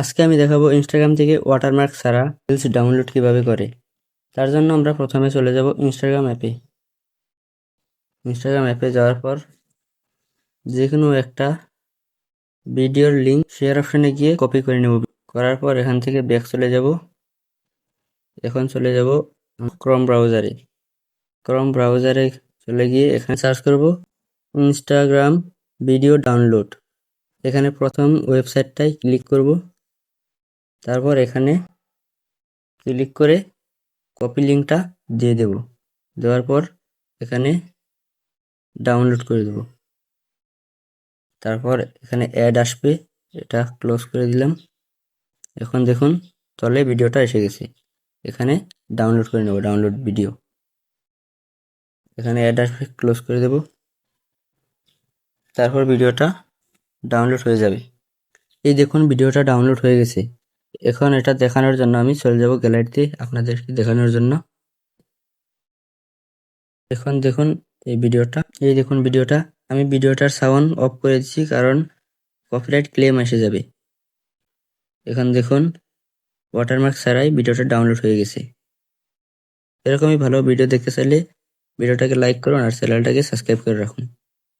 আজকে আমি দেখাবো ইনস্টাগ্রাম থেকে ওয়াটারমার্ক ছাড়া রিলস ডাউনলোড কিভাবে করে। তার জন্য আমরা প্রথমে চলে যাব ইনস্টাগ্রাম অ্যাপে। ইনস্টাগ্রাম অ্যাপে যাওয়ার পর যে কোনো একটা ভিডিওর লিংক শেয়ার অপশনে গিয়ে কপি করে নেব। করার পর এখান থেকে ব্যাক চলে যাব। এখন চলে যাব ক্রোম ব্রাউজারে। ক্রোম ব্রাউজারে চলে গিয়ে এখানে সার্চ করব ইনস্টাগ্রাম ভিডিও ডাউনলোড। এখানে প্রথম ওয়েবসাইটটায় ক্লিক করব। তারপর এখানে ক্লিক করে কপি লিঙ্কটা দিয়ে দেব। দেওয়ার পর এখানে ডাউনলোড করে দেব। তারপর এখানে অ্যাড আসবে, এটা ক্লোজ করে দিলাম। এখন দেখুন তলে ভিডিওটা এসে গেছে। এখানে ডাউনলোড করে নেব, ডাউনলোড ভিডিও। এখানে অ্যাড আসবে, ক্লোজ করে দেব। তারপর ভিডিওটা ডাউনলোড হয়ে যাবে। এই দেখুন ভিডিওটা ডাউনলোড হয়ে গেছে। এখন এটা দেখানোর জন্য আমি চলে যাব গ্যালারিতে আপনাদেরকে দেখানোর জন্য। এখন দেখুন এই দেখুন ভিডিওটা। আমি ভিডিওটার সাউন্ড অফ করে দিচ্ছি কারণ কপিরাইট ক্লেম এসে যাবে। এখন দেখুন ওয়াটারমার্ক ছাড়াই ভিডিওটা ডাউনলোড হয়ে গেছে। এরকমই ভালো ভিডিও দেখতে চাইলে ভিডিওটাকে লাইক করুন আর চ্যানেলটাকে সাবস্ক্রাইব করে রাখুন।